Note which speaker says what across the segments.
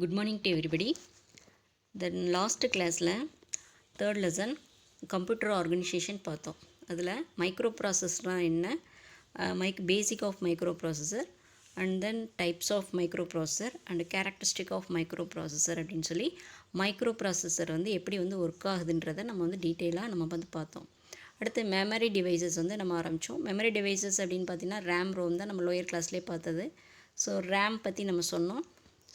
Speaker 1: Good morning to everybody. The last classல third lesson computer organization பார்த்தோம். அதில் மைக்ரோப்ராசஸர்னால் என்ன, basic of microprocessor and then types of microprocessor and characteristic of microprocessor அப்படின்னு சொல்லி microprocessor வந்து எப்படி வந்து ஒர்க் ஆகுதுன்றதை நம்ம வந்து டீட்டெயிலாக நம்ம வந்து பார்த்தோம். அடுத்து மெமரி டிவைசஸ் வந்து நம்ம ஆரம்பித்தோம். மெமரி டிவைசஸ் அப்படின்னு பார்த்தீங்கன்னா ரேம் ரோம் தான் நம்ம லோயர் கிளாஸ்லேயே பார்த்தது. ஸோ ரேம் பற்றி நம்ம சொன்னோம்.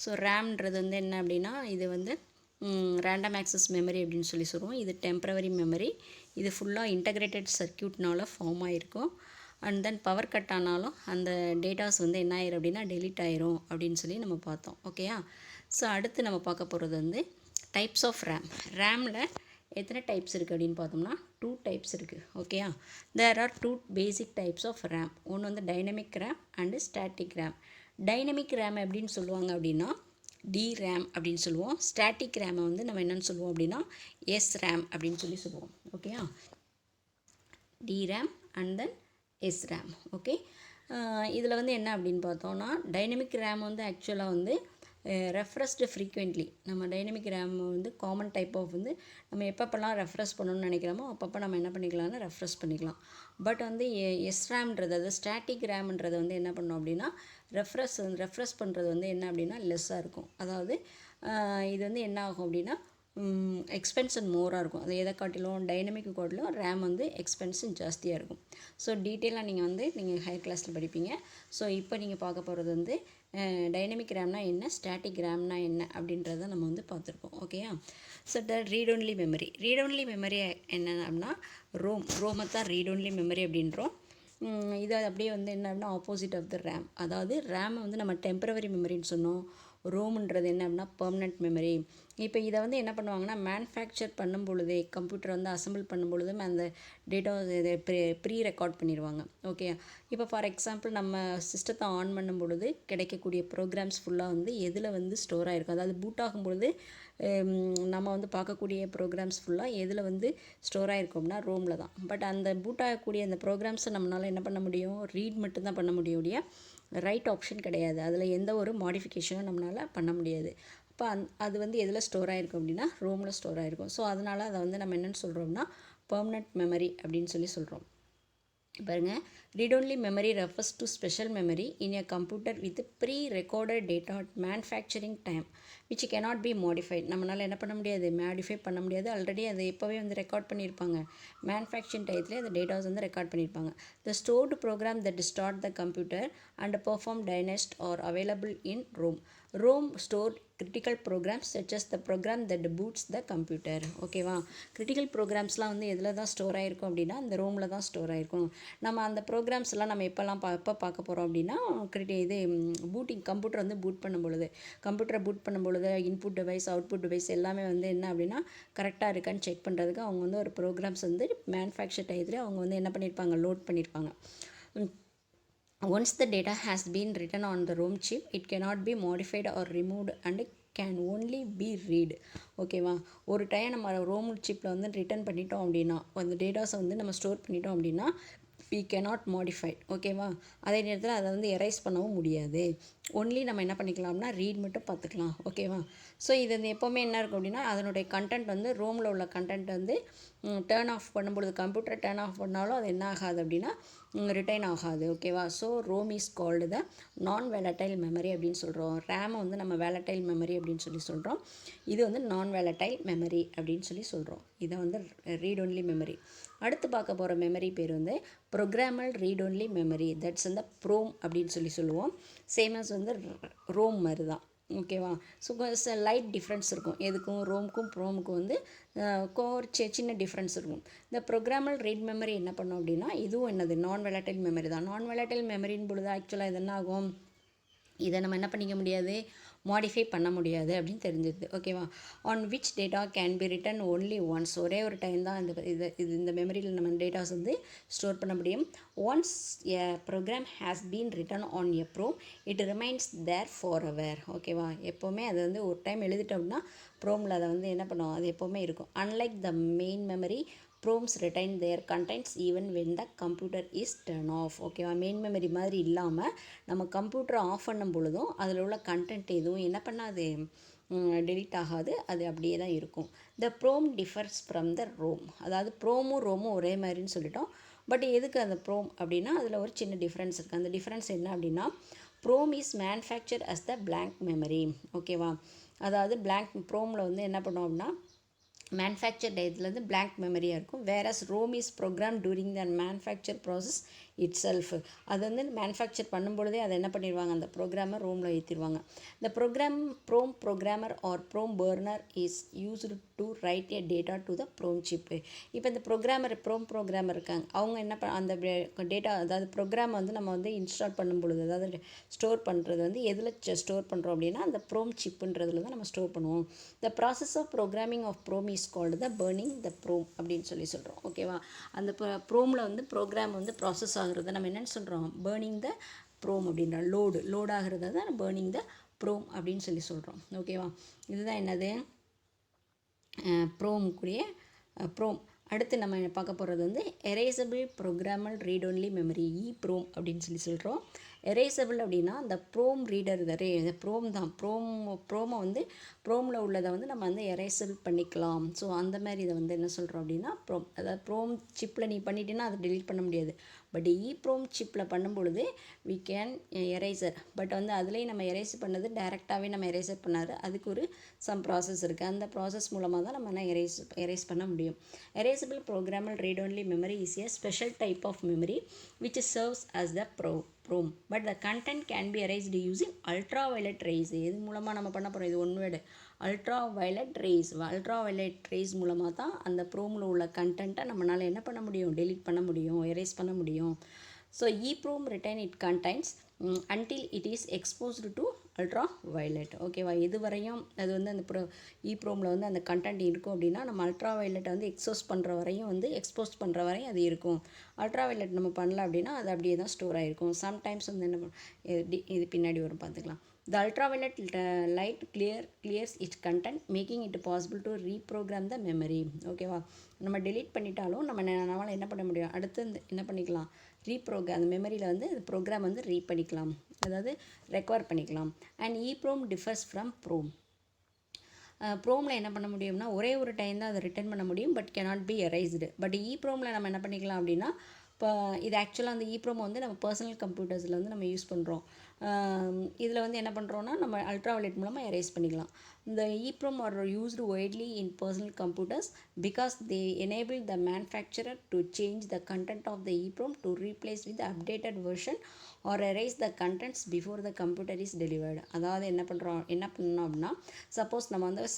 Speaker 1: ஸோ ரேம்ன்றது வந்து என்ன அப்படின்னா இது வந்து ரேண்டம் ஆக்சஸ் மெமரி அப்படின்னு சொல்லி சொல்லுவோம். இது டெம்ப்ரவரி மெமரி. இது ஃபுல்லாக இன்டகிரேட்டட் சர்க்கியூட்னால் ஃபார்ம் ஆகிருக்கும். அண்ட் தென் பவர் கட் ஆனாலும் அந்த டேட்டாஸ் வந்து என்ன ஆயிரும் அப்படின்னா டெலீட் ஆயிரும் அப்படின்னு சொல்லி நம்ம பார்த்தோம். ஓகேயா? ஸோ அடுத்து நம்ம பார்க்க போகிறது வந்து டைப்ஸ் ஆஃப் ரேம். ரேமில் எத்தனை டைப்ஸ் இருக்குது அப்படின்னு பார்த்தோம்னா 2 டைப்ஸ் இருக்குது. ஓகேயா? There are 2 basic types of RAM. ஒன்று வந்து dynamic RAM and static RAM. Dynamic RAM எப்படின்னு சொல்லுவாங்க அப்படின்னா டிரேம் அப்படின்னு சொல்லுவோம். ஸ்டாட்டிக் ரேமை வந்து நம்ம என்னென்னு சொல்லுவோம் அப்படின்னா எஸ்ரேம் அப்படின்னு சொல்லி சொல்லுவோம். ஓகேயா? DRAM and then SRAM. Okay, இதில் வந்து என்ன அப்படின்னு பார்த்தோன்னா டைனமிக் ரேம் வந்து ஆக்சுவலாக வந்து ரெஃப்ரெஷ்டு ஃப்ரீக்வெண்ட்லி. நம்ம டைனமிக் ரேம் வந்து காமன் டைப் ஆஃப் வந்து நம்ம எப்பப்பெல்லாம் ரெஃப்ரெஷ் பண்ணணும்னு நினைக்கிறோமோ அப்பப்போ நம்ம என்ன பண்ணிக்கலாம்னா ரெஃப்ரெஷ் பண்ணிக்கலாம். பட் வந்து எஸ்ரேம்ன்றது அது ஸ்டாட்டிக் ரேம்ன்றது வந்து என்ன பண்ணோம் அப்படின்னா ரெஃப்ரெஷ் பண்ணுறது வந்து என்ன அப்படின்னா லெஸ்ஸாக இருக்கும். அதாவது இது வந்து என்ன ஆகும் அப்படின்னா எக்ஸ்பென்ஷன் மோராக இருக்கும். அது எதை காட்டிலும் டைனமிக் காட்டிலும் ரேம் வந்து எக்ஸ்பென்ஷன் ஜாஸ்தியாக இருக்கும். ஸோ டீட்டெயிலாக நீங்கள் ஹையர் கிளாஸில் படிப்பீங்க. ஸோ இப்போ நீங்கள் பார்க்க போகிறது வந்து டைனமிக் ரேம்னா என்ன, ஸ்டாட்டிக் ரேம்னா என்ன அப்படின்றத நம்ம வந்து பார்த்துருக்கோம். ஓகேயா? So read only memory. Read only memory என்ன அப்படின்னா ரோமை தான் ரீட் ஒன்லி மெமரி அப்படின்றோம். இது அப்படியே வந்து என்ன அப்படின்னா ஆப்போசிட் ஆஃப் த ரேம். அதாவது ரேமை வந்து நம்ம டெம்பரவரி மெமரின்னு சொன்னோம். ரோம்ன்றது என்ன அப்படின்னா பெர்மனெண்ட் மெமரி. இப்போ இதை வந்து என்ன பண்ணுவாங்கன்னா மேனுஃபேக்சர் பண்ணும் பொழுதே கம்ப்யூட்டர் வந்து அசம்பிள் பண்ணும் பொழுதும் அந்த டேட்டா இதை ப்ரீ ரெக்கார்ட் பண்ணிடுவாங்க. ஓகே, இப்போ ஃபார் எக்ஸாம்பிள் நம்ம சிஸ்டத்தை ஆன் பண்ணும் பொழுது கிடைக்கக்கூடிய ப்ரோக்ராம்ஸ் ஃபுல்லாக வந்து எதில் வந்து ஸ்டோர் ஆகிருக்கும். அதாவது பூட் ஆகும் பொழுது நம்ம வந்து பார்க்கக்கூடிய ப்ரோக்ராம்ஸ் ஃபுல்லாக எதில் வந்து ஸ்டோர் ஆகிருக்கோம்னா ரோமில் தான். பட் அந்த பூட் ஆகக்கூடிய அந்த ப்ரோக்ராம்ஸை நம்மளால் என்ன பண்ண முடியும், ரீட் மட்டும்தான் பண்ண முடியும். ரைட் ஆப்ஷன் கிடையாது. அதில் எந்த ஒரு மாடிஃபிகேஷனும் நம்மளால் பண்ண முடியாது. அப்போ அது வந்து எதில் ஸ்டோர் ஆகிருக்கும் அப்படின்னா ரோமில் ஸ்டோர் ஆகிருக்கும். ஸோ அதனால் அதை வந்து நம்ம என்னென்னு சொல்கிறோம்னா பெர்மனெண்ட் மெமரி அப்படின்னு சொல்லி சொல்கிறோம். பாருங்கள், read only memory refers to special memory in a computer with pre recorded data manufacturing time which cannot be modified. நம்மளால் என்ன பண்ண முடியாது, மாடிஃபை பண்ண முடியாது. ஆல்ரெடி அதை எப்போவே வந்து ரெக்கார்ட் பண்ணியிருப்பாங்க. மேனுஃபேக்சரிங் டயத்துலேயே அந்த டேட்டாஸ் வந்து ரெக்கார்ட் பண்ணியிருப்பாங்க. The stored program that start the computer and perform diagnostics are available in ROM. ROM stored critical programs such as the program that boots the computer. ஓகேவா? Critical ப்ரோக்ராம்ஸ்லாம் வந்து எதில் தான் store ஆகிருக்கும் அப்படின்னா இந்த ரோமில் தான் ஸ்டோர் ஆகிருக்கும். நம்ம அந்த ப்ரோக்ராம்ஸ்லாம் நம்ம எப்போ பார்க்க போகிறோம் அப்படின்னா கம்ப்யூட்டர் வந்து பூட் பண்ணும் பொழுது, கம்ப்யூட்டரை பூட் பண்ணும் பொழுது இன்புட் டிவைஸ் அவுட்புட் டிவைஸ் எல்லாமே வந்து என்ன அப்படின்னா கரெக்டாக இருக்கான்னு செக் பண்ணுறதுக்கு அவங்க வந்து ஒரு ப்ரோக்ராம்ஸ் வந்து மேனுஃபேக்சர் டயத்தில் அவங்க வந்து என்ன பண்ணியிருப்பாங்க, லோட் பண்ணியிருப்பாங்க. Once the data has been written on the ROM chip, it cannot be modified or removed and can only be read. ஓகேவா? ஒரு டைம் நம்ம ரோம் சிப்பில் வந்து ரிட்டர்ன் பண்ணிட்டோம் அப்படின்னா அந்த டேட்டாஸை வந்து நம்ம ஸ்டோர் பண்ணிட்டோம் அப்படின்னா we cannot modify. ஓகேவா? அதே நேரத்தில் அதை வந்து எரைஸ் பண்ணவும் முடியாது. ஒன்லி நம்ம என்ன பண்ணிக்கலாம்னா ரீட் மட்டும் பார்த்துக்கலாம். ஓகேவா? ஸோ இது வந்து எப்போவுமே என்ன இருக்கும் அப்படின்னா அதனுடைய கண்டென்ட் வந்து ரோமில் உள்ள கண்டென்ட் வந்து டேர்ன் ஆஃப் பண்ணும்பொழுது கம்ப்யூட்டர் டேர்ன் ஆஃப் பண்ணாலும் அது என்ன ஆகாது அப்படின்னா ரிட்டைன் ஆகாது. ஓகேவா? So ROM is called the non volatile memory அப்படின்னு சொல்கிறோம். ரேமை வந்து நம்ம வேலட்டைல் மெமரி அப்படின்னு சொல்லி சொல்கிறோம். இது வந்து நான் வேலட்டைல் மெமரி அப்படின்னு சொல்லி சொல்கிறோம். இதை வந்து ரீட் ஒன்லி மெமரி. அடுத்து பார்க்க போகிற மெமரி பேர் வந்து ப்ரோக்ராமல் ரீட் ஒன்லி மெமரி. தட்ஸ் இந்த ப்ரோம் அப்படின்னு சொல்லி சொல்லுவோம். சேமஸ் வந்து ரோம் மாதிரி தான். ஓகேவா? ஸோ லைட் டிஃப்ரென்ஸ் இருக்கும். எதுக்கும் ரோமுக்கும் ப்ரோமுக்கும் வந்து ஒரு சின்ன டிஃப்ரென்ஸ் இருக்கும். இந்த ப்ரோக்ராமல் ரீட் மெமரி என்ன பண்ணோம் அப்படின்னா இதுவும் என்னது நான் வேலட்டைல் மெமரி தான். நான் வேலட்டைல் மெமரின் பொழுது ஆக்சுவலாக இது என்ன ஆகும், இதை நம்ம என்ன பண்ணிக்க முடியாது, மாடிஃபை பண்ண முடியாது அப்படின்னு தெரிஞ்சிருது. ஓகேவா? On which data can be written only once. ஒரே ஒரு டைம் தான் இந்த மெமரியில் நம்ம டேட்டாஸ் வந்து ஸ்டோர் பண்ண முடியும். Once a program has been written on a PROM it remains there forever. ஓகேவா? எப்போவுமே அது வந்து ஒரு டைம் எழுதிட்டோம்னா ப்ரோமில் அதை வந்து என்ன பண்ணுவோம், அது எப்போவுமே இருக்கும். Unlike the main memory PROMs retain their contents even when the computer is turn off. ஓகேவா, மெயின் மெமரி மாதிரி இல்லாமல் நம்ம கம்ப்யூட்டரை ஆஃப் பண்ணும் பொழுதும் அதில் உள்ள கண்டென்ட் எதுவும் என்ன பண்ணாது, டெலீட் ஆகாது, அது அப்படியே தான் இருக்கும். The PROM differs from the ROM. அதாவது ப்ரோமும் ரோமும் ஒரே மாதிரின்னு சொல்லிட்டோம். பட் எதுக்கு அந்த ப்ரோம் அப்படின்னா அதில் ஒரு சின்ன டிஃப்ரென்ஸ் இருக்குது. அந்த டிஃப்ரென்ஸ் என்ன அப்படின்னா, PROM is manufacture as the blank memory. ஓகேவா, அதாவது blank ப்ரோமில் வந்து என்ன பண்ணோம் அப்படின்னா மேனுஃபேக்சர் டயத்துலேருந்து blank மெமரியாக இருக்கும். Whereas ROM is program during the manufacture process itself. அது வந்து மேனுஃபேக்சர் பண்ணும்பொழுதே அதை என்ன பண்ணிடுவாங்க, அந்த ப்ரோக்ராமை ரோமில் ஏற்றிடுவாங்க. இந்த PROM programmer or PROM burner is used to write a data to the PROM chip. இப்போ இந்த ப்ரோக்ராமர் இருக்காங்க, அவங்க என்ன அந்த டேட்டா, அதாவது ப்ரோக்ராம் வந்து நம்ம வந்து இன்ஸ்டால் பண்ணும் பொழுது, அதாவது ஸ்டோர் பண்ணுறது வந்து எதில் ஸ்டோர் பண்ணுறோம் அப்படின்னா அந்த ப்ரோம் சிப்புன்றதுல தான் நம்ம ஸ்டோர் பண்ணுவோம். The process of programming of PROM is called the burning the PROM அப்படின்னு சொல்கிறோம். ஓகேவா, அந்த ப்ரோமில் வந்து ப்ரோக்ராம் வந்து ப்ராசஸ் ஆகுறத நம்ம என்னென்னு சொல்கிறோம், பர்னிங் த ப்ரோம் அப்படின்ற லோட் ஆகிறத தான் பர்னிங் த ப்ரோம் அப்படின்னு சொல்கிறோம். ஓகேவா, இதுதான் என்னது ப்ரோமுக்குரிய ப்ரோம். அடுத்து நம்ம பார்க்க போகிறது வந்து erasable programmable read only memory, PROM அப்படின்னு சொல்கிறோம். எரேசபிள் அப்படின்னா அந்த ப்ரோம் ரீடர், இந்த ப்ரோம் தான் ப்ரோமை வந்து ப்ரோமில் உள்ளதை வந்து நம்ம வந்து எரேசபிள் பண்ணிக்கலாம். ஸோ அந்த மாதிரி இதை வந்து என்ன சொல்கிறோம் அப்படின்னா ப்ரோம். அதாவது ப்ரோம் சிப்பில் நீ பண்ணிட்டேன்னா அதை டெலீட் பண்ண முடியாது. பட் ப்ரோம் சிப்பில் பண்ணும்பொழுது வி கேன் எரேசர். பட் வந்து அதுலேயும் நம்ம எரேஸ் பண்ணது டைரெக்டாகவே நம்ம எரேசர் பண்ணாது, அதுக்கு ஒரு சம் ப்ராசஸ் இருக்குது. அந்த ப்ராசஸ் மூலமாக தான் நம்ம என்ன எரேஸ் பண்ண முடியும். Erasable programmable read only memory is a special type of memory which serves as the PROM. But the content can be erased using ultra violet rays. இது மூலமாக நம்ம பண்ண போகிறோம், இது one word, ultra violet rays மூலமாக தான் அந்த ப்ரோமில் உள்ள கண்டென்ட்டை நம்மளால் என்ன பண்ண முடியும், டெலீட் பண்ண முடியும், எரேஸ் பண்ண முடியும். So from retain it contains until it is exposed to ultra violet. ஓகேவா, இது வரையும் அது வந்து அந்த ப்ரோமில் வந்து அந்த கண்டென்ட் இருக்கும் அப்படின்னா நம்ம அல்ட்ரா வயலட்டை வந்து எக்ஸ்போஸ் பண்ணுற வரையும் அது இருக்கும். அல்ட்ரா வயலட் நம்ம பண்ணல அப்படின்னா அது அப்படியே தான் ஸ்டோர் ஆகிருக்கும். சம்டைம்ஸ் வந்து என்ன இது பின்னாடி வரும் பார்த்துக்கலாம். The ultraviolet light clears its content, making it possible to reprogram the memory. ஓகேவா, நம்ம டெலீட் பண்ணிட்டாலும் நம்மளால் என்ன பண்ண முடியும், அடுத்து என்ன பண்ணிக்கலாம், ரீப்ரோக்ராம், அந்த மெமரியில் வந்து ப்ரோக்ராம் வந்து பண்ணிக்கலாம், அதாவது ரெக்கவர் பண்ணிக்கலாம். And PROM differs from PROM. ப்ரோமில் என்ன பண்ண முடியும்னா ஒரே ஒரு டைம் தான் அதை ரிட்டர்ன் பண்ண முடியும், but cannot be erased. But ப்ரோமில் நம்ம என்ன பண்ணிக்கலாம் அப்படின்னா, இப்போ இது ஆக்சுவலாக அந்த ப்ரோமை வந்து நம்ம பர்சனல் கம்ப்யூட்டர்ஸில் வந்து நம்ம யூஸ் பண்ணுறோம். இதில் வந்து என்ன பண்ணுறோன்னா நம்ம அல்ட்ரா வயலட் மூலமாக எரேஸ் பண்ணிக்கலாம். இந்த PROM are used widely in personal computers because they enable the manufacturer to change the content of the PROM to replace with updated version or erase the contents before the computer is delivered. அதாவது என்ன பண்ணோம் அப்படின்னா, suppose நம்ம வந்து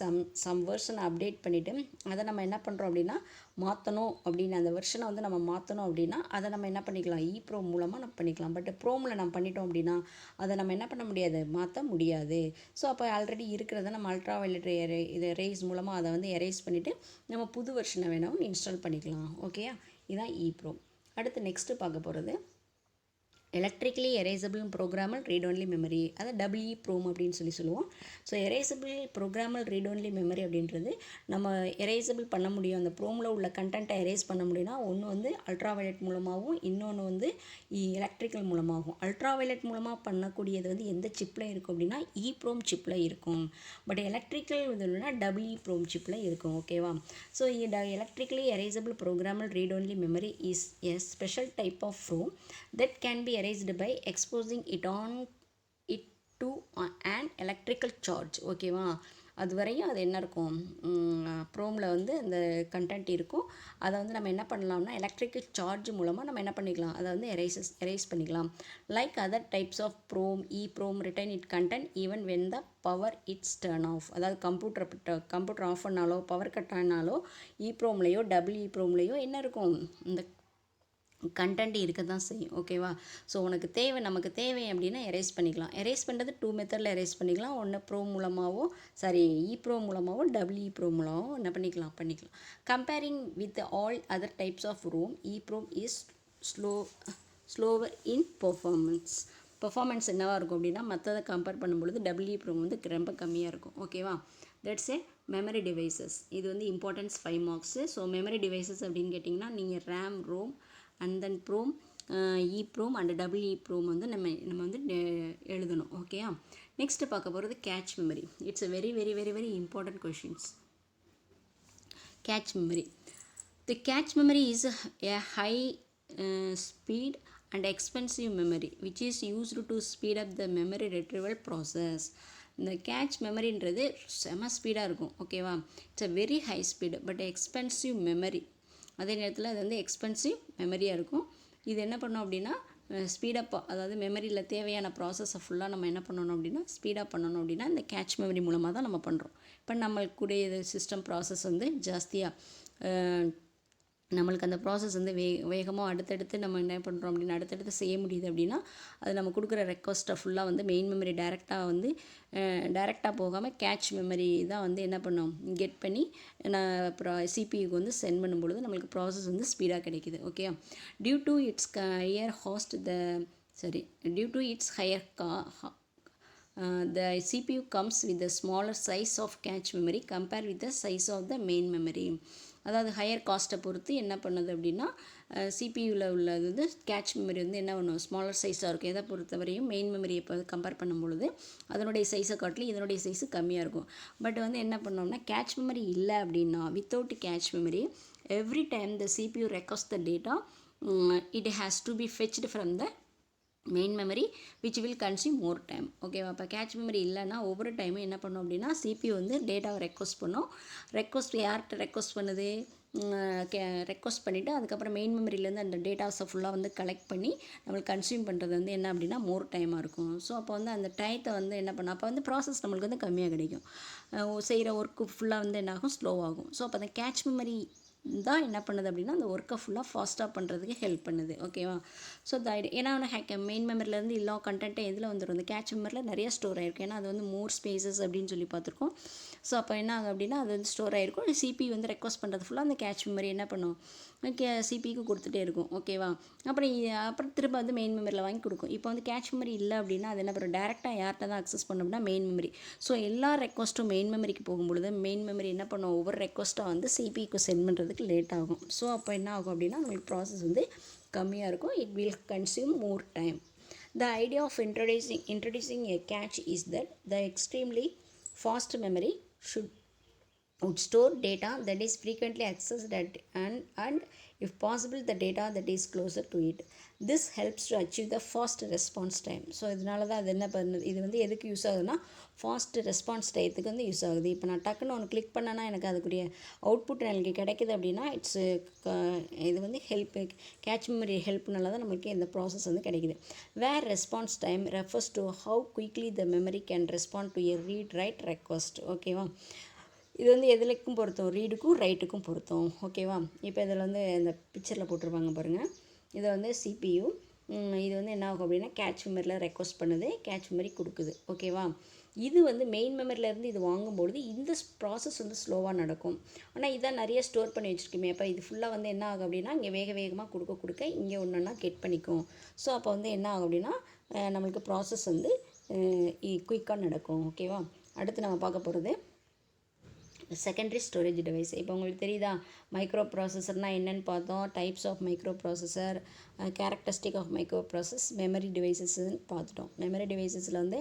Speaker 1: some வெர்ஷனை update பண்ணிவிட்டு அதை நம்ம என்ன பண்ணுறோம் அப்படின்னா மாற்றணும் அப்படின்னு, அந்த வெர்ஷனை வந்து நம்ம மாற்றணும் அப்படின்னா அதை நம்ம என்ன பண்ணிக்கலாம், ப்ரோம் மூலமாக நம்ம பண்ணிக்கலாம். பட் ப்ரோமில் நம்ம பண்ணிட்டோம் அப்படின்னா அதை நம்ம என்ன பண்ண முடியாது, மாற்ற முடியாது. ஸோ அப்போ ஆல்ரெடி இருக்கிறத நம்ம அல்ட்ரா வயலட் இது ரேஸ் மூலமாக அதை வந்து எரேஸ் பண்ணிவிட்டு நம்ம புது வெர்ஷனை வேணாலும் இன்ஸ்டால் பண்ணிக்கலாம். ஓகேயா, இதுதான் ப்ரோம். அடுத்து நெக்ஸ்ட்டு பார்க்க போகிறது electrically erasable programmable read only memory, அதை ப்ரோம் அப்படின்னு சொல்லுவோம். So erasable programmable read only memory அப்படின்றது நம்ம எரேசபிள் பண்ண முடியும், அந்த ப்ரோமில் உள்ள கண்டென்ட்டை எரேஸ் பண்ண முடியும்னா ஒன்று வந்து அல்ட்ரா வயலட் மூலமாகவும் இன்னொன்று வந்து எலக்ட்ரிக்கல் மூலமாகவும். அல்ட்ரா வயலட் மூலமாக பண்ணக்கூடியது வந்து எந்த சிப்பில் இருக்கும் அப்படின்னா ப்ரோம் சிப்பில் இருக்கும். பட் எலக்ட்ரிக்கல் இதுனா ப்ரோம் சிப்பில் இருக்கும். ஓகேவா, so electrically erasable programmable read only memory is a special type of PROM that can be erased by exposing it to an electrical charge. ஓகேவா, அது வரையும் அது என்ன இருக்கும், ப்ரோமில் வந்து அந்த கண்டென்ட் இருக்கும், அதை வந்து நம்ம என்ன பண்ணலாம்னா எலக்ட்ரிக்கல் சார்ஜ் மூலமாக நம்ம என்ன பண்ணிக்கலாம், அதை வந்து எரேஸ் பண்ணிக்கலாம். Like other types of PROM retain it content even when the power it's turn off. அதாவது கம்ப்யூட்டர் ஆஃப் பண்ணாலோ பவர் கட் ஆனாலோ ப்ரோம்லேயோ ப்ரோம்லேயோ என்ன இருக்கும், இந்த கண்டென்ட் இருக்க தான் செய்யும். ஓகேவா, ஸோ நமக்கு தேவை அப்படின்னா எரேஸ் பண்ணிக்கலாம். எரேஸ் பண்ணுறது 2 மெத்தடில் எரேஸ் பண்ணிக்கலாம். ஒன்று ப்ரோம் மூலமாகவோ ப்ரோம் மூலமாகவோ ப்ரோம் மூலமாகவோ என்ன பண்ணிக்கலாம். Comparing with all other types of PROM is slower in performance. Performance என்னவாக இருக்கும் அப்படின்னா மற்றதை கம்பேர் பண்ணும்பொழுது EEPROM வந்து ரொம்ப கம்மியாக இருக்கும். ஓகேவா? That's a memory devices. இது வந்து importance 5 marks. So memory devices அப்படின்னு கேட்டிங்கன்னா நீங்கள் RAM, ROM and then PROM, EEPROM and EEPROM வந்து நம்ம வந்து எழுதணும். ஓகேயா? நெக்ஸ்ட் பார்க்க போகிறது cache memory. It's a very very very very important questions. Cache memory. The cache memory is a high speed and expensive memory which is used to speed up the memory retrieval process. இந்த catch மெமரின்றது செம ஸ்பீடாக இருக்கும். ஓகேவா? It's a very high speed but expensive memory. அதே நேரத்தில் அது வந்து expensive மெமரியாக இருக்கும். இது என்ன பண்ணோம் அப்படின்னா ஸ்பீடப்பாக, அதாவது மெமரியில் தேவையான ப்ராசஸை ஃபுல்லாக நம்ம என்ன பண்ணணும் அப்படின்னா ஸ்பீடாக பண்ணணும் அப்படின்னா இந்த கேட்ச் மெமரி மூலமாக தான் நம்ம பண்ணுறோம். இப்போ நம்மளுக்குடைய சிஸ்டம் ப்ராசஸ் வந்து ஜாஸ்தியாக நம்மளுக்கு அந்த ப்ராசஸ் வந்து வேகமாக அடுத்தடுத்து நம்ம என்ன பண்ணுறோம் அப்படின்னா அடுத்தடுத்து செய்ய முடியுது அப்படின்னா அது நம்ம கொடுக்குற ரெக்வஸ்ட்டை ஃபுல்லாக வந்து மெயின் மெமரி டைரெக்டாக போகாமல் கேட்ச் மெமரி தான் வந்து என்ன பண்ணோம் கெட் பண்ணி அப்புறம் சிபியூக்கு வந்து சென்ட் பண்ணும்பொழுது நம்மளுக்கு ப்ராசஸ் வந்து ஸ்பீடாக கிடைக்குது. Okay, due to its higher the CPU comes with a smaller size of cache memory compared with the size of the main memory. அதாவது ஹையர் காஸ்ட்டை பொறுத்து என்ன பண்ணுது அப்படின்னா சிபியூவில் உள்ளது வந்து கேட்ச் மெமரி வந்து என்ன பண்ணும் ஸ்மாலர் சைஸாக இருக்கும். எதை பொறுத்தவரையும் மெயின் மெமரியை இப்போ கம்பேர் பண்ணும்பொழுது அதனுடைய சைஸை காட்டிலும் இதனுடைய சைஸு கம்மியாக இருக்கும். பட் வந்து என்ன பண்ணோம்னா கேட்ச் மெமரி இல்லை அப்படின்னா without cache memory every time the CPU request the data it has to be fetched from the main memory which will consume more time. ஓகேவா? இப்போ கேட்ச் மெமரி இல்லைன்னா ஒவ்வொரு டைமும் என்ன பண்ணோம் அப்படின்னா சிபியூ வந்து டேட்டாவை ரெக்வஸ்ட் பண்ணோம். யார்கிட்ட ரெக்வஸ்ட் பண்ணுது? ரெக்வஸ்ட் பண்ணிவிட்டு அதுக்கப்புறம் மெயின் மெமரியிலேருந்து அந்த டேட்டாஸை ஃபுல்லாக வந்து கலெக்ட் பண்ணி நம்மளுக்கு கன்சியூம் பண்ணுறது வந்து என்ன அப்படின்னா மோர் டைமாக இருக்கும். ஸோ அப்போ வந்து அந்த டயத்தை வந்து என்ன பண்ணோம் அப்போ வந்து ப்ராசஸ் நம்மளுக்கு வந்து கம்மியாக கிடைக்கும். செய்கிற ஒர்க்கு ஃபுல்லாக வந்து என்ன ஆகும் ஸ்லோவாகும். ஸோ அப்போ அந்த கேட்ச் மெமரி தான் என்ன பண்ணுது அப்படின்னா அந்த ஒர்க்கை ஃபுல்லாக ஃபாஸ்ட்டாக பண்ணுறதுக்கு ஹெல்ப் பண்ணுது. ஓகேவா? ஸோ ஏன்னா மெயின் மெமரிலேருந்து எல்லா கண்டென்ட்டும் எதில் வந்துடும் இந்த கேட்ச் மெமரியில் நிறைய ஸ்டோர் ஆகிருக்கும். ஏன்னா அது வந்து மோர் ஸ்பேசஸ் அப்படின்னு சொல்லி பார்த்துருக்கோம். ஸோ அப்போ என்ன ஆகும் அப்படின்னா அது வந்து ஸ்டோர் ஆகிருக்கும். சிபி வந்து ரெக்வஸ்ட் பண்ணுறது ஃபுல்லாக அந்த கேட்ச் மெமரி என்ன பண்ணும் சிபிக்கு கொடுத்துட்டே இருக்கும். ஓகேவா? அப்புறம் திரும்ப வந்து மெயின் மெமரியில் வாங்கி கொடுக்கும். இப்போ வந்து கேட்ச் மெமரி இல்லை அப்படின்னா அது என்ன பண்ணும் டேரெக்டாக யார்கிட்ட தான் அக்சஸ் பண்ணோம்னா மெயின் மெமரி. ஸோ எல்லா ரெக்வஸ்ட்டும் மெயின் மெமரிக்கு போகும்பொழுது மெயின் மெமரி என்ன பண்ணும் ஒவ்வொரு ரெக்வஸ்ட்டாக வந்து சிபிக்கு சென்ட் பண்ணுறதுக்கு லேட் ஆகும். ஸோ அப்போ என்ன ஆகும் அப்படின்னா நம்மளுக்கு ப்ராசஸ் வந்து கம்மியாக இருக்கும். It will consume more time. The idea of introducing a cache is that the extremely fast memory would store data that is frequently accessed and if possible the data that is closer to it. This helps to achieve the fast response time. So இதனால தான் அது என்ன பண்ணுது இது வந்து எதுக்கு use ஆகுதுன்னா fast response டயத்துக்கு வந்து யூஸ் ஆகுது. இப்போ நான் டக்குன்னு ஒன்று கிளிக் பண்ணேன்னா எனக்கு அதுக்குரிய அவுட்புட் எனக்கு கிடைக்குது அப்படின்னா இது வந்து கேட்ச் மெமரி ஹெல்ப்னால தான் நம்மளுக்கு இந்த ப்ராசஸ் வந்து கிடைக்குது. Where response time refers to how quickly the memory can respond to a read write request. ஓகேவா? இது வந்து எதுலைக்கும் பொருத்தம் ரீடுக்கும் ரைட்டுக்கும் பொருத்தம். ஓகேவா? இப்போ இதில் வந்து இந்த பிக்சரில் போட்டிருப்பாங்க பாருங்கள். இதை வந்து சிபியூ இது வந்து என்ன ஆகும் அப்படின்னா கேட்ச் மெமரியில் ரெக்வஸ்ட் பண்ணுது, கேட்ச் மெமரி கொடுக்குது. ஓகேவா? இது வந்து மெயின் மெமரியிலேருந்து இது வாங்கும்பொழுது இந்த ப்ராசஸ் வந்து ஸ்லோவாக நடக்கும். ஆனால் இதான் நிறைய ஸ்டோர் பண்ணி வச்சுருக்குமே அப்போ இது ஃபுல்லாக வந்து என்ன ஆகும் அப்படின்னா இங்கே வேகமாக கொடுக்க இங்கே ஒன்றுன்னா கெட் பண்ணிக்கும். ஸோ அப்போ வந்து என்ன ஆகும் அப்படின்னா நம்மளுக்கு ப்ராசஸ் வந்து குயிக்காக நடக்கும். ஓகேவா? அடுத்து நம்ம பார்க்க போகிறது செகண்டரி ஸ்டோரேஜ் டிவைஸ். இப்போ உங்களுக்கு தெரியுதா மைக்ரோ ப்ராசஸர்னால் என்னென்னு பார்த்தோம். Types of microprocessor, characteristic of micro process, memory டிவைசஸ்ன்னு பார்த்துட்டோம். மெமரி டிவைசஸில் வந்து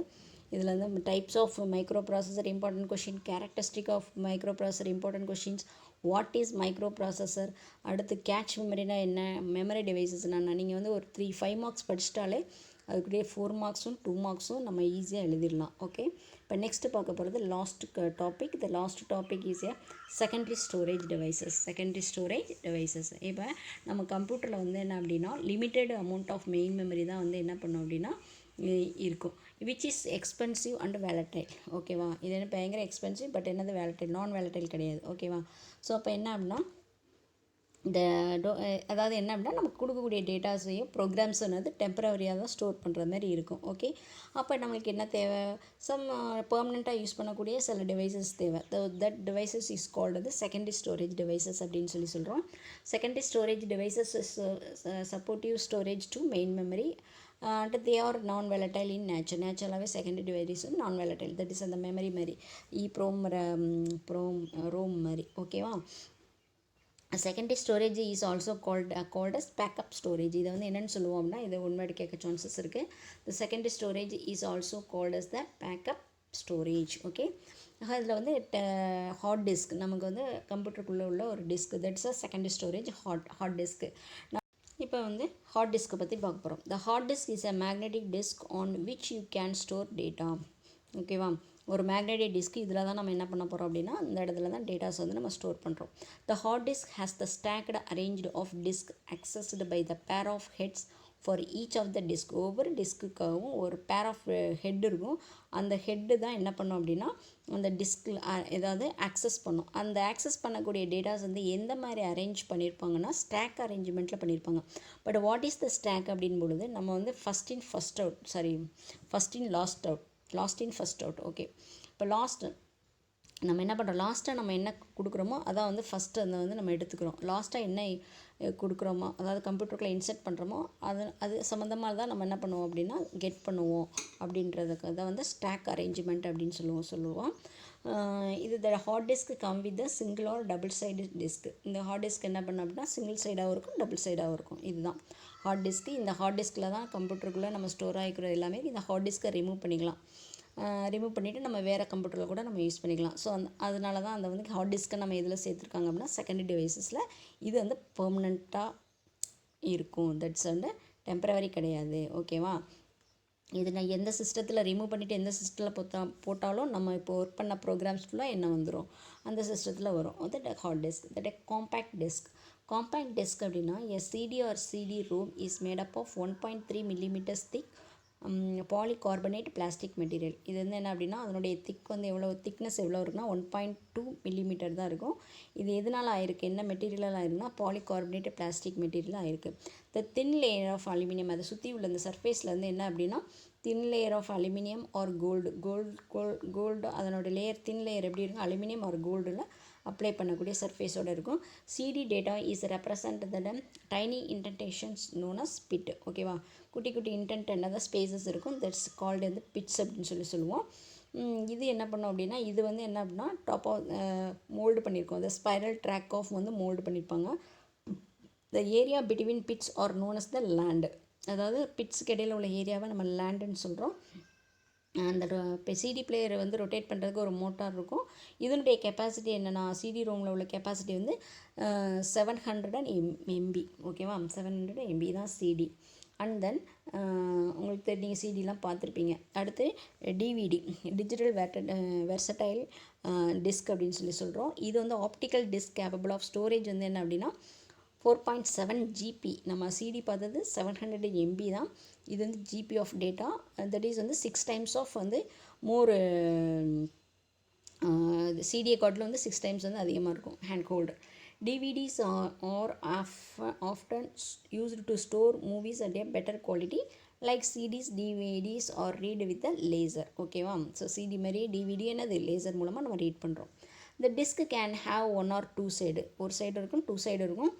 Speaker 1: இதில் வந்து types of microprocessor important question, characteristic of microprocessor important questions, what is microprocessor, அடுத்து கேட்ச் மெமரினா என்ன, மெமரி டிவைசஸ்னா நீங்கள் வந்து ஒரு 5 மார்க்ஸ் படிச்சிட்டாலே அதுக்குரிய 4 மார்க்ஸும் 2 மார்க்ஸும் நம்ம ஈஸியாக எழுதிடலாம். ஓகே, இப்போ நெக்ஸ்ட்டு பார்க்க போகிறது last topic. The last topic is a secondary storage devices. இப்போ நம்ம கம்ப்யூட்டரில் வந்து என்ன அப்படின்னா limited amount of main memory தான் வந்து என்ன பண்ணோம் அப்படின்னா இருக்கும், which is expensive and volatile. ஓகேவா? இது என்ன பயங்கர எக்ஸ்பென்சிவ், பட் என்னது வேலட்டைல், நான் வேலட்டைல் கிடையாது. ஓகேவா? ஸோ அப்போ என்ன அப்படின்னா அதாவது என்ன அப்படின்னா நமக்கு கொடுக்கக்கூடிய டேட்டாஸையும் ப்ரோக்ராம்ஸும் வந்து டெம்பரவரியாக தான் ஸ்டோர் பண்ணுற மாதிரி இருக்கும். ஓகே, அப்போ நம்மளுக்கு என்ன தேவை, பெர்மனெண்ட்டாக யூஸ் பண்ணக்கூடிய சில டிவைசஸ் தேவை. That devices is called secondary storage devices அப்படின்னு சொல்கிறோம். Secondary storage devices is supportive storage to main memory they are non-volatile in nature. நேச்சுரலாகவே செகண்டரி டிவைஸ் வந்து நான் volatile, தட் இஸ் அந்த மெமரி மாதிரி ப்ரோம் ரோம் மாதிரி. ஓகேவா. Secondary storage is also called as backup storage. இதை வந்து என்னென்னு சொல்லுவோம் அப்படின்னா, இதை உண்மையோட கேட்க சான்சஸ் இருக்குது. The secondary storage is also called as the backup storage. Okay. அதில் வந்து ஹார்ட் டிஸ்க், நமக்கு வந்து கம்ப்யூட்டருக்குள்ளே உள்ள ஒரு disk, that's a secondary storage hard disk. இப்போ வந்து ஹார்ட் டிஸ்க்கை பற்றி பார்க்க போகிறோம். The hard disk is a magnetic disk on which you can store data. ஓகேவா. ஒரு மேக்னெட்டிக் டிஸ்க், இதில் தான் நம்ம என்ன பண்ண போகிறோம் அப்படின்னா, இந்த இடத்துல தான் டேட்டாஸ் வந்து நம்ம ஸ்டோர் பண்ணுறோம். The hard disk has the stacked arranged of disk accessed by the pair of heads for each of the disk. ஒவ்வொரு டிஸ்க்குக்காகவும் ஒரு பேர் ஆஃப் ஹெட் இருக்கும். அந்த ஹெட்டு தான் என்ன பண்ணும் அப்படின்னா, அந்த டிஸ்கில் ஏதாவது ஆக்சஸ் பண்ணும். அந்த ஆக்சஸ் பண்ணக்கூடிய டேட்டாஸ் வந்து எந்த மாதிரி அரேஞ்ச் பண்ணியிருப்பாங்கன்னா, ஸ்டாக் அரேஞ்ச்மெண்ட்டில் பண்ணியிருப்பாங்க. But what is the stack அப்படின் பொழுது, நம்ம வந்து first in first out. Okay. இப்போ நம்ம என்ன பண்ணுறோம், லாஸ்ட்டாக நம்ம என்ன கொடுக்குறோமோ அதான் வந்து ஃபஸ்ட்டு அந்த வந்து நம்ம எடுத்துக்கிறோம். லாஸ்ட்டாக என்ன கொடுக்குறோமோ, அதாவது கம்ப்யூட்டருக்குள்ளே இன்செர்ட் பண்ணுறோமோ அது சம்மந்தமாக தான் நம்ம என்ன பண்ணுவோம் அப்படின்னா கெட் பண்ணுவோம். அப்படின்றதுக்கு தான் வந்து ஸ்டாக் அரேஞ்ச்மெண்ட் அப்படின்னு சொல்லுவோம். இது the hard disk come with the single or double side disk. இந்த ஹார்ட் டிஸ்க் என்ன பண்ணோம் அப்படின்னா சிங்கிள் சைடாகவும் இருக்கும், டபுள் சைடாகவும் இருக்கும். இதுதான் ஹார்ட் டிஸ்க்கு. இந்த ஹார்ட் டிஸ்கில் தான் கம்ப்யூட்டருக்குள்ளே நம்ம ஸ்டோர் ஆகிக்கிறது எல்லாமே. இந்த ஹார்ட் டிஸ்க்கை ரிமூவ் பண்ணிவிட்டு நம்ம வேறு கம்ப்யூட்டரில் கூட நம்ம யூஸ் பண்ணிக்கலாம். ஸோ அதனால தான் அந்த வந்து ஹார்ட் டிஸ்க்கை நம்ம இதில் சேர்த்துருக்காங்க அப்படின்னா செகண்டரி டிவைஸஸில் இது வந்து பெர்மனெண்ட்டாக இருக்கும். தட்ஸ் வந்து டெம்பரவரி கிடையாது. ஓகேவா. இது நான் எந்த சிஸ்டத்தில் ரிமூவ் பண்ணிவிட்டு எந்த சிஸ்டத்தில் போட்டாலும் நம்ம இப்போ ஒர்க் பண்ண ப்ரோக்ராம்ஸ் ஃபுல்லாக என்ன வந்துடும், அந்த சிஸ்டத்தில் வரும். அது hard disk. That compact disk. Compact disk அப்படின்னா a CD or CD ROM is made up of 1.3 millimeters thick polycarbonate plastic material. இது வந்து என்ன அப்படின்னா, அதனுடைய திக்னஸ் எவ்வளோ இருக்குன்னா 1.2 millimeter தான் இருக்கும். இது எதனால் ஆயிருக்கு, என்ன மெட்டீரியலால் ஆயிருக்குன்னா பாலிகார்பனேட் பிளாஸ்டிக் மெட்டீரியல் ஆயிருக்கு. The thin layer of aluminium, அதை சுற்றி உள்ள இந்த சர்ஃபேஸில் வந்து என்ன அப்படின்னா thin layer of aluminium or gold அதனோட தின் லேயர் எப்படி இருக்கும், அலுமினியம் ஆர் கோல்டில் அப்ளை பண்ணக்கூடிய சர்ஃபேஸோடு இருக்கும். CD data is represent the tiny indentations known as bit. ஓகேவா. குட்டி இன்டென்ட் என்னதான் ஸ்பேசஸ் இருக்கும், தட்ஸ் கால்டு வந்து பிட்ஸ் அப்படின்னு சொல்லுவோம். இது என்ன பண்ணோம் அப்படின்னா, இது வந்து என்ன அப்படின்னா மோல்டு பண்ணியிருக்கோம். அந்த ஸ்பைரல் ட்ராக் ஆஃப் வந்து மோல்டு பண்ணியிருப்பாங்க. The area between bits are known as the land. அதாவது பிட்ஸுக்கு இடையில் உள்ள ஏரியாவை நம்ம லேண்டுன்னு சொல்கிறோம். அந்த இப்போ சிடி பிளேயரை வந்து ரொட்டேட் பண்ணுறதுக்கு ஒரு மோட்டார் இருக்கும். இதனுடைய கெப்பாசிட்டி என்னென்னா, சிடி ரோமில் உள்ள கெப்பாசிட்டி வந்து 700 MB. ஓகேவா. 700 MB தான் சிடி. அண்ட் தென் உங்களுக்கு நீங்கள் சிடிலாம் பார்த்துருப்பீங்க. அடுத்து டிவிடி, டிஜிட்டல் வெர்சடைல் டிஸ்க் அப்படின்னு சொல்கிறோம். இது வந்து optical disk capable of storage வந்து என்ன அப்படின்னா 4.7 GB. நம்ம சிடி பார்த்தது 700 MB தான். இது வந்து GB of data. That is வந்து 6 times ஆஃப் வந்து மோர் சிடியை காட்டில் வந்து 6 times வந்து அதிகமாக இருக்கும் hand holder. DVDs are often used to store movies at a better quality like CDs. DVDs are read with a laser. ஓகேவா. ஸோ சிடி மாதிரி DVD என்னது லேசர் மூலமாக நம்ம ரீட் பண்ணுறோம். The disc can have 1 or 2 side, ஒரு side இருக்கும், 2 side இருக்கும்.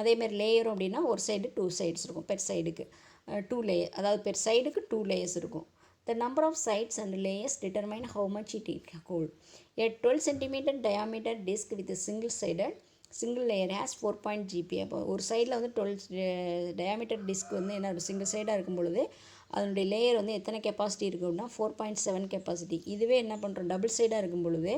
Speaker 1: அதேமாதிரி லேயரும் அப்படின்னா ஒரு சைடு 2 sides இருக்கும். பெர் சைடுக்கு 2 லேயர், அதாவது பெர் சைடுக்கு 2 layers இருக்கும். The number of sides and layers determine how much it hold. A 12 cm diameter disc with a single layer has 4 GB. அப்போ ஒரு சைடில் வந்து 12 diameter டிஸ்க் வந்து என்ன சிங்கிள் சைடாக இருக்கும் பொழுது அதனுடைய லேயர் வந்து எத்தனை கெப்பாசிட்டி இருக்குது அப்படின்னா 4.7 கெப்பாசிட்டி. இதுவே என்ன பண்ணுறோம், டபுள் சைடாக இருக்கும் பொழுது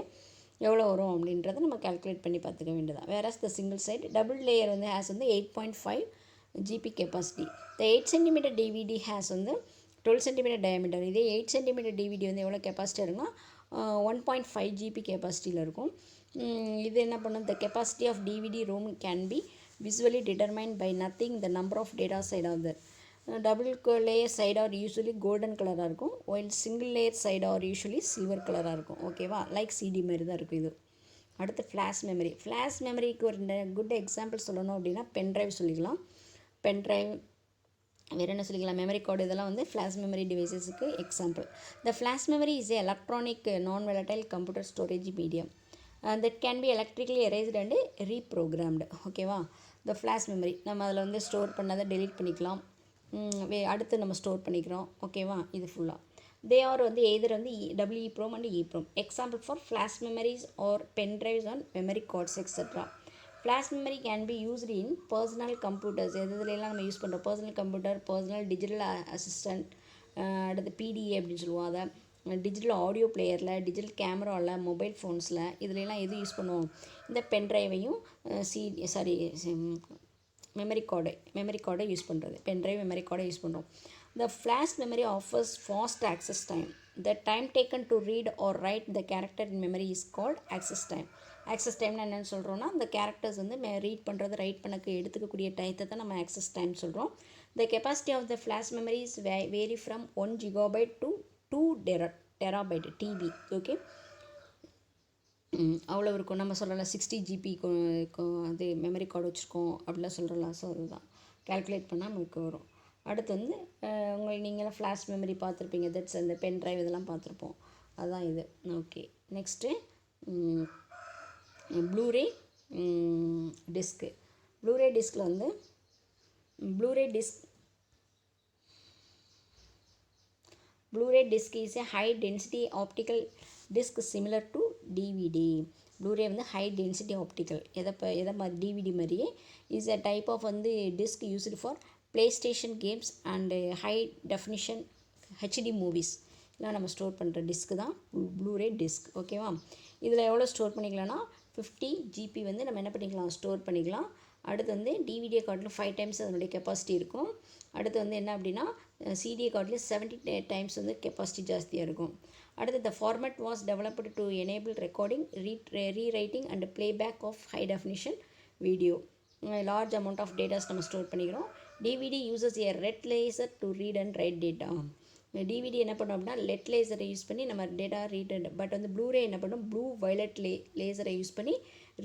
Speaker 1: எவ்வளோ வரும் அப்படின்றத நம்ம கால்குலேட் பண்ணி பார்த்துக்க வேண்டியதான். Whereas the single side double layer வந்து ஹேஸ் வந்து 8.5 GB capacity. The 8 cm DVD has வந்து 12 cm டயமீட்டர். இதே 8 cm டிவிடி வந்து எவ்வளோ கெப்பாசிட்டி இருக்குன்னா 1.5 GB கெப்பாசிட்டியில் இருக்கும். இது என்ன பண்ணும், the capacity of DVD ROM can be visually determined by nothing the number of data side of the double layer side are usually golden கலராக இருக்கும், while single layer side are usually silver கலராக இருக்கும். ஓகேவா. Like CD மாதிரி தான் இருக்கும் இது. அடுத்து ஃப்ளாஷ் மெமரிக்கு ஒரு குட் எக்ஸாம்பிள் சொல்லணும் அப்படின்னா பென்ட்ரைவ் சொல்லிக்கலாம். பென்ட்ரைவ் வேறு என்ன சொல்லிக்கலாம், மெமரி கார்டு, இதெல்லாம் வந்து ஃப்ளாஷ் மெமரி டிவைசஸுக்கு example. The flash memory is a electronic non volatile computer storage medium that can be electrically erased and reprogrammed. ஓகேவா. த ஃப்ளாஷ் மெமரி நம்ம அதில் வந்து ஸ்டோர் பண்ணதை டெலீட் பண்ணிக்கலாம், அடுத்து நம்ம ஸ்டோர் பண்ணிக்கிறோம். ஓகேவா? இது ஃபுல்லாக தே ஆர் வந்து எய்தர் வந்து EEPROM and EEPROM. Example for flash memories are pen drives on memory cards etcetera. Flash memory can be used in personal computers. எதுலாம் நம்ம யூஸ் பண்ணுறோம்? Personal computer, personal digital assistant, அடுத்து PDA அப்படின்னு சொல்லுவோம். அதை digital audio பிளேயரில், digital கேமராவில், mobile ஃபோன்ஸில் இதுலலாம் எது யூஸ் பண்ணுவோம்? இந்த பென்ட்ரைவையும் மெமரி கார்டை யூஸ் பண்ணுறது. பென்ட்ரைவ் மெமரி கார்டை யூஸ் பண்ணுறோம். The flash memory offers fast access time. The time taken to read or write the character in memory is called access time. Access டைம்னு என்னென்னு சொல்கிறோன்னா, அந்த கேரக்டர்ஸ் வந்து ரீட் பண்ணுறது, ரைட் பண்ணக்கு எடுத்துக்கக்கூடிய டைத்தை தான் நம்ம ஆக்சஸ் டைம் சொல்கிறோம். The capacity of the flash memories vary from 1 GB to 2 TB TB. Okay, அவ்வளோ இருக்கும். நம்ம சொல்லலாம் 60 GB அது மெமரி கார்டு வச்சுருக்கோம் அப்படிலாம் சொல்கிறலாம். ஸோ அதுதான் கேல்குலேட் பண்ணால் நமக்கு வரும். அடுத்து வந்து நீங்களாம் ஃப்ளாஷ் மெமரி பார்த்துருப்பீங்க. தட்ஸ் அந்த பென் ட்ரைவ் இதெல்லாம் பார்த்துருப்போம். அதுதான் இது. Okay, next Blu-ray disc. Blu-ray டிஸ்கில் வந்து Blu-ray disk is a high density optical disc similar to DVD. Blu-ray வந்து ஹை டென்சிட்டி ஆப்டிக்கல் எதை மாதிரி டிவிடி மாதிரியே இஸ் எ டைப் ஆஃப் வந்து disk used for PlayStation games and high definition HD movies எல்லாம் நம்ம store பண்ணுற disc தான் Blu-ray disk. ஓகேவா? இதில் எவ்வளோ ஸ்டோர் பண்ணிக்கலாம்னா 50 GB வந்து நம்ம என்ன பண்ணிக்கலாம்? ஸ்டோர் பண்ணிக்கலாம். அடுத்து வந்து டிவிடிஏ கார்டில் 5 டைம்ஸ் அதனுடைய கெப்பாசிட்டி இருக்கும். அடுத்து வந்து என்ன அப்படின்னா சிடிஏ கார்டில் 70 டைம்ஸ் வந்து கெப்பாசிட்டி ஜாஸ்தியாக இருக்கும். அடுத்து the format was developed to enable recording, rewriting and playback of high definition video. Large amount of datas நம்ம ஸ்டோர் பண்ணிக்கிறோம். DVD uses a red laser to read and write data. DVD என்ன பண்ணோம் அப்படின்னா red லேசரை use பண்ணி நம்ம data read and but வந்து Blu-ray என்ன பண்ணோம்? ப்ளூ வயலட் லேசரை யூஸ் பண்ணி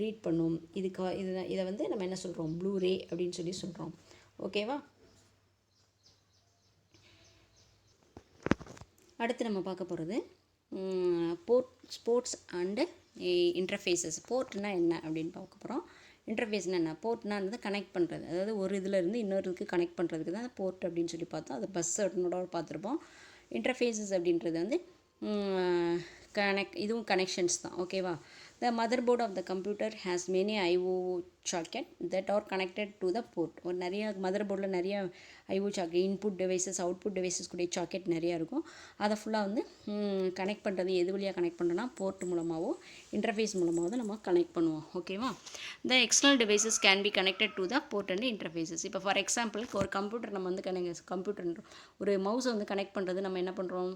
Speaker 1: ரீட் பண்ணும். இதை வந்து நம்ம என்ன சொல்கிறோம்? ப்ளூரே அப்படின்னு சொல்லி சொல்கிறோம். ஓகேவா? அடுத்து நம்ம பார்க்க போகிறது ஸ்போர்ட்ஸ் அண்டு இன்டர்ஃபேஸஸ். போர்ட்னால் என்ன அப்படின்னு பார்க்க போகிறோம். இன்டர்ஃபேஸ்னால் என்ன? போர்ட்னால் வந்து கனெக்ட் பண்ணுறது, அதாவது ஒரு இதிலேருந்து இன்னொரு இதுக்கு கனெக்ட் பண்ணுறதுக்கு தான் போர்ட் அப்படின்னு சொல்லி பார்த்தோம். அது பஸ் அப்படின்னோட பார்த்துருப்போம். இன்டர்ஃபேஸஸ் அப்படின்றது வந்து இதுவும் கனெக்ஷன்ஸ் தான். ஓகேவா? The mother board of the computer has many IO socket that are connected to the board. ஒரு நிறைய மதர் போர்டில் நிறைய IO socket, input devices, output devices கூடிய சாக்கெட் நிறையா இருக்கும். அதை ஃபுல்லாக வந்து கனெக்ட் பண்ணுறது எது வழியாக கனெக்ட் பண்ணுறோன்னா போர்ட் மூலமாகவோ இன்டர்ஃபேஸ் மூலமாகவோ நம்ம கனெக்ட் பண்ணுவோம். ஓகேவா? The external devices can be connected to the port and interfaces. இப்போ ஃபார் எக்ஸாம்பிளுக்கு ஒரு கம்ப்யூட்டர் நம்ம வந்து கம்ப்யூட்டர் ஒரு மவுஸை வந்து கனெக்ட் பண்ணுறது நம்ம என்ன பண்ணுறோம்?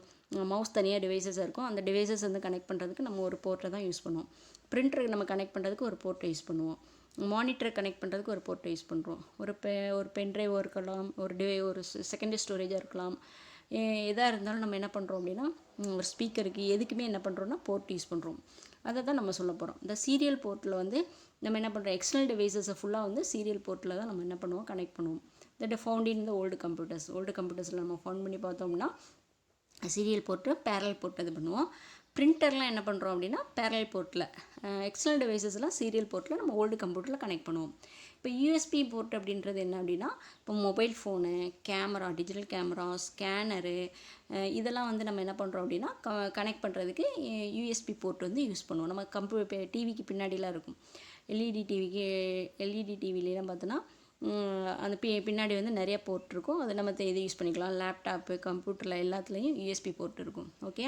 Speaker 1: மவுஸ் தனியாக டிவைசஸாக இருக்கும். அந்த டிவைசஸ் வந்து கனெக்ட் பண்ணுறதுக்கு நம்ம ஒரு போர்ட்டை தான் யூஸ் பண்ணுவோம். பிரிண்டருக்கு நம்ம கனெக்ட் பண்ணுறதுக்கு ஒரு போர்ட்டை யூஸ் பண்ணுவோம். மானிட்டரை கனெக்ட் பண்ணுறதுக்கு ஒரு போர்ட்டை யூஸ் பண்ணுறோம். ஒரு பென்ட்ரைவாக இருக்கலாம், ஒரு செகண்டரி ஸ்டோரேஜாக இருக்கலாம். எதாக இருந்தாலும் நம்ம என்ன பண்ணுறோம் அப்படின்னா ஒரு ஸ்பீக்கருக்கு எதுக்குமே என்ன பண்ணுறோன்னா போர்ட் யூஸ் பண்ணுறோம். அதை தான் நம்ம சொல்ல போகிறோம். இந்த சீரியல் போர்ட்டில் வந்து நம்ம என்ன பண்ணுறோம்? எக்ஸ்டர்னல் டிவைசஸை ஃபுல்லாக வந்து சீரியல் போர்ட்டில் தான் நம்ம என்ன பண்ணுவோம்? கனெக்ட் பண்ணுவோம். That found in the old கம்ப்யூட்டர்ஸில் நம்ம ஃபவுண்ட் பண்ணி பார்த்தோம்னா சீரியல் போர்ட்டு, பேரல் போர்ட் இது பண்ணுவோம். பிரிண்டர்லாம் என்ன பண்ணுறோம் அப்படின்னா பேரல் போர்ட்டில், எக்ஸ்டர்னல் டிவைசஸ்லாம் சீரியல் போர்ட்டில் நம்ம ஓல்டு கம்ப்யூட்டரில் கனெக்ட் பண்ணுவோம். இப்போ யூஎஸ்பி போர்ட் அப்படின்றது என்ன அப்படின்னா இப்போ mobile phone, camera, digital camera, scanner இதெல்லாம் வந்து நம்ம என்ன பண்ணுறோம் அப்படின்னா கனெக்ட் பண்ணுறதுக்கு யூஎஸ்பி போர்ட் வந்து யூஸ் பண்ணுவோம். நம்ம டிவிக்கு பின்னாடிலாம் இருக்கும். எல்இடி டிவிலாம் பார்த்தோன்னா அந்த பின்னாடி வந்து நிறைய போர்ட் இருக்கும். அதை நம்ம இதை யூஸ் பண்ணிக்கலாம். லேப்டாப்பு, கம்ப்யூட்டரில் எல்லாத்துலேயும் யூஎஸ்பி போர்ட் இருக்கும். ஓகே,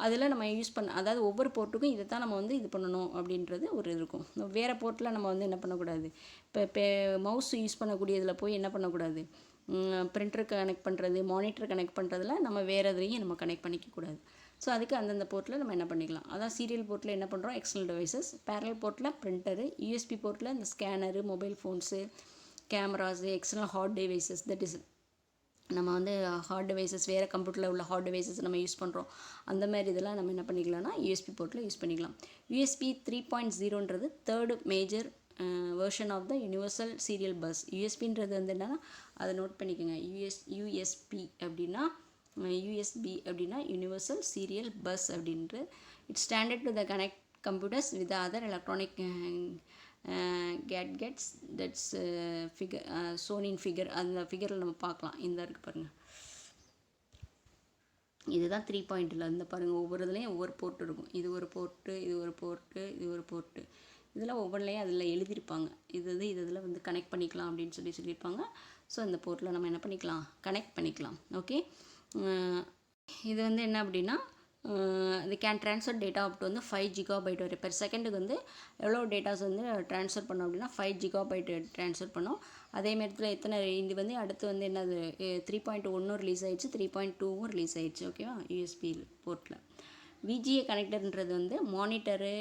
Speaker 1: அதில் நம்ம யூஸ் அதாவது ஒவ்வொரு போர்ட்டுக்கும் இதை தான் நம்ம வந்து இது பண்ணணும் அப்படின்றது ஒரு இருக்கும். வேறு போர்ட்டில் நம்ம வந்து என்ன பண்ணக்கூடாது? இப்போ மவுஸ் யூஸ் பண்ணக்கூடியதில் போய் என்ன பண்ணக்கூடாது? பிரிண்டர் கனெக்ட் பண்ணுறது, மானிட்டர் கனெக்ட் பண்ணுறதுல நம்ம வேறு எதுலையும் நம்ம கனெக்ட் பண்ணிக்கக்கூடாது. ஸோ அதுக்கு அந்தந்த போர்ட்டில் நம்ம என்ன பண்ணிக்கலாம்? அதான் சீரியல் போர்ட்டில் என்ன பண்ணுறோம்? External devices. பேரல் போர்ட்டில் பிரிண்டரு, யூஎஸ்பி போர்ட்டில் இந்த scanner, mobile phones, cameras, external hard devices. That is நம்ம வந்து ஹார்ட் டிவைசஸ், வேறு கம்ப்யூட்டரில் உள்ள ஹார்ட் டிவைசஸ் நம்ம யூஸ் பண்ணுறோம். அந்த மாதிரி இதெல்லாம் நம்ம என்ன பண்ணிக்கலாம்னா யூஎஸ்பி போர்ட்டில் யூஸ் பண்ணிக்கலாம். யூஎஸ்பி 3.0ன்றது third major version of the universal serial bus. யூஎஸ்பின்றது வந்து என்னென்னா அதை நோட் பண்ணிக்கோங்க. யூஎஸ்பி அப்படின்னா யூனிவர்சல் சீரியல் பஸ் அப்படின்ட்டு. It's standard to the connect computers with other electronic gadgets that's figure shown in figure, அந்த ஃபிகரில் நம்ம பார்க்கலாம். இந்த இருக்குது பாருங்கள், இதுதான் 3 பாயிண்டில். இந்த பாருங்கள், ஒவ்வொரு இதுலேயும் ஒவ்வொரு போர்ட் இருக்கும். இது ஒரு போர்ட்டு, இது ஒரு போர்ட்டு, இது ஒரு போர்ட்டு. இதெல்லாம் ஒவ்வொன்றிலையும் அதில் எழுதியிருப்பாங்க. இதில் வந்து கனெக்ட் பண்ணிக்கலாம் அப்படின்னு சொல்லியிருப்பாங்க. ஸோ இந்த போர்ட்டில் நம்ம என்ன பண்ணிக்கலாம், கனெக்ட் பண்ணிக்கலாம். ஓகே, இது வந்து என்ன அப்படின்னா இது can transfer data up to வந்து 5 GB வரை பெர் செகண்டுக்கு வந்து எவ்வளோ டேட்டாஸ் வந்து ட்ரான்ஸ்ஃபர் பண்ணோம் அப்படின்னா 5 GB ட்ரான்ஸ்ஃபர் பண்ணோம். அதே நேரத்தில் எத்தனை இது வந்து அடுத்து வந்து என்னது 3.1 ரிலீஸ் ஆகிடுச்சு, 3.2 ரிலீஸ் ஆகிடுச்சு. ஓகேவா, யூஎஸ்பி போர்ட்டில். விஜிஏ கனெக்டர்ன்றது வந்து மானிட்டரு,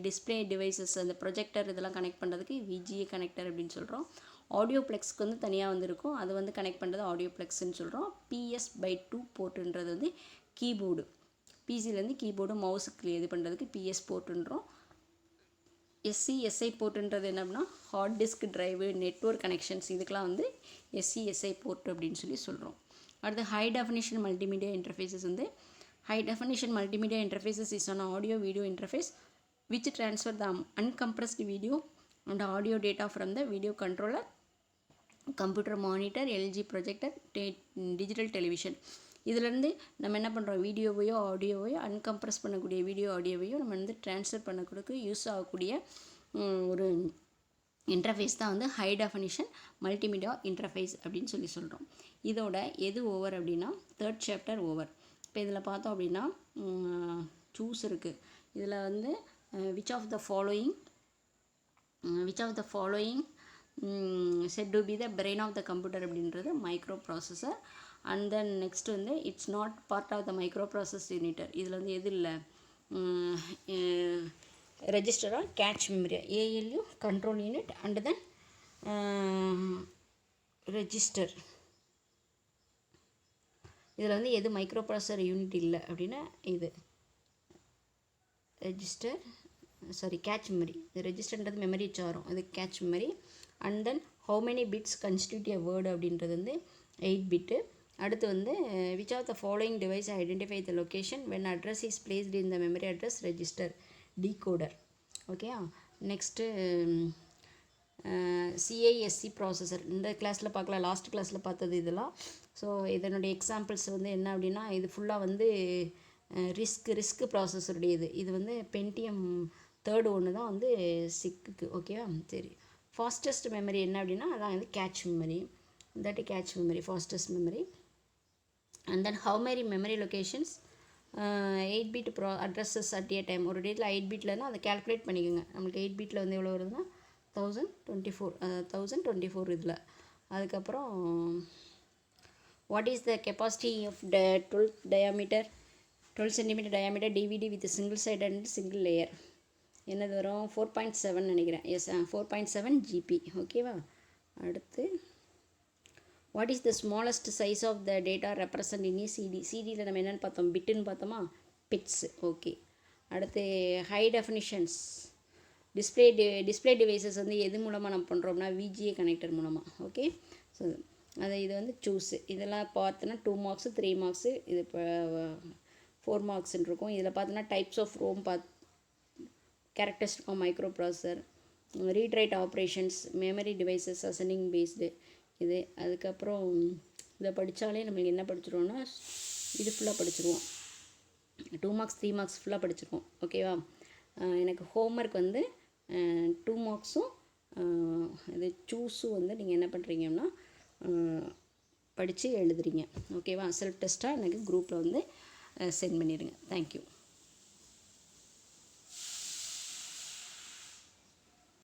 Speaker 1: டிஸ்பிளே டிவைசஸ், அந்த ப்ரொஜெக்டர் இதெல்லாம் கனெக்ட் பண்ணுறதுக்கு விஜிஏ கனெக்டர் அப்படின்னு சொல்கிறோம். ஆடியோ ப்ளெக்ஸ்க்கு வந்து தனியாக வந்துருக்கும், அது வந்து கனெக்ட் பண்ணுறது ஆடியோ ப்ளெக்ஸ்ன்னு சொல்கிறோம். PS/2 போர்ட்டுன்றது வந்து கீபோர்டு, பிசிலேருந்து கீபோர்டு மவுஸுக்கு இது பண்ணுறதுக்கு PS போர்ட்டுன்றோம். SCSI போர்ட்டுன்றது என்ன அப்படின்னா hard disk drive, network connections, இதுக்கெலாம் வந்து SCSI போர்ட் அப்படின்னு சொல்கிறோம். அடுத்து ஹை டெஃபினிஷன் மல்டிமீடியா இன்டர்ஃபேஸஸ் வந்து high definition multimedia interfaces is on audio video interface which transfer the uncompressed video and audio data from the video controller, computer monitor, LG projector, digital television. இதிலேருந்து நம்ம என்ன பண்ணுறோம், வீடியோவையோ ஆடியோவையோ அன்கம்ப்ரெஸ் பண்ணக்கூடிய video ஆடியோவையோ நம்ம வந்து transfer பண்ணக்கூடிய use ஆகக்கூடிய ஒரு இன்டர்ஃபேஸ் தான் வந்து ஹை டெஃபினிஷன் மல்டிமீடியா இன்டர்ஃபேஸ் அப்படின்னு சொல்கிறோம். இதோட எது ஓவர் அப்படின்னா 3rd chapter ஓவர். இப்போ இதில் பார்த்தோம் அப்படின்னா சூஸ் இருக்குது. இதில் வந்து which of the following said to be the brain of the computer அப்படின்றது microprocessor. And then next வந்து it's not part of the micro process unit. இதில் வந்து எது இல்லை, ரெஜிஸ்டராக cache memory, ALU control unit and then register. இதில் வந்து எது மைக்ரோ ப்ராசஸர் யூனிட் இல்லை அப்படின்னா இது ரெஜிஸ்டர், சாரி கேட்ச் மெமரி. ரெஜிஸ்டர்ன்றது மெமரி சாரும், அது cache memory. And then how many bits constitute a word அப்படின்றது வந்து 8 பிட்டு. அடுத்து வந்து which of the following device identify the location when address is placed in the memory address register, decoder. ஓகேயா, next CISC processor இந்த கிளாஸில் பார்க்கலாம், last கிளாஸில் பார்த்தது இதெல்லாம். ஸோ இதனுடைய எக்ஸாம்பிள்ஸ் வந்து என்ன அப்படின்னா இது ஃபுல்லாக வந்து ரிஸ்க் ப்ராசஸருடையது. இது வந்து பென்டிஎம் 3rd ஒன்று தான் வந்து சிக்குக்கு. ஓகேவா, சரி. ஃபாஸ்டஸ்ட் மெமரி என்ன அப்படின்னா அதான் வந்து cache memory, that cache memory fastest memory. And then how many memory locations 8 bit addresses at A time. ஒரு டேட்டில் 8 பிட்லன்னா அதை கேல்குலேட் பண்ணிக்கோங்க. நம்மளுக்கு 8 பிட்டில் வந்து எவ்வளோ வருதுன்னா 1024 இதில். அதுக்கப்புறம் what is the capacity of 12 cm diameter DVD with single side and single layer. என்னது வரும் 4.7 நினைக்கிறேன். Yes 4.7 GB. ஓகேவா, அடுத்து what is the smallest size of the data represent in CD. சிடியில் நம்ம என்னென்னு பார்த்தோம், பிட்டுன்னு பார்த்தோமா, பிட்ஸ். ஓகே, அடுத்து ஹை டெஃபினிஷன்ஸ் டிஸ்பிளே டிவைசஸ் வந்து எது மூலமாக நம்ம பண்ணுறோம்னா VGA கனெக்டர் மூலமாக. ஓகே, ஸோ இது வந்து சூஸு. இதெல்லாம் பார்த்தோன்னா 2 மார்க்ஸு 3 மார்க்ஸு, இது இப்போ 4 மார்க்ஸ்ன்னு இருக்கும். இதில் பார்த்தோன்னா types of ROM characteristic of microprocessor, read write operations, memory devices, ascending based இது. அதுக்கப்புறம் இதை படித்தாலே நம்மளுக்கு என்ன படிச்சிருவோம்னா இது ஃபுல்லாக படிச்சிருவோம். 2 மார்க்ஸ் 3 மார்க்ஸ் ஃபுல்லாக படிச்சிருவோம். ஓகேவா, எனக்கு ஹோம்ஒர்க் வந்து 2 மார்க்ஸும் இது சூஸும் வந்து நீங்கள் என்ன பண்ணுறீங்கன்னா படித்து எழுதுறீங்க. ஓகேவா, செல்ஃப் டெஸ்ட்டாக எனக்கு குரூப்பில் வந்து சென்ட் பண்ணிடுங்க. தேங்க்யூ.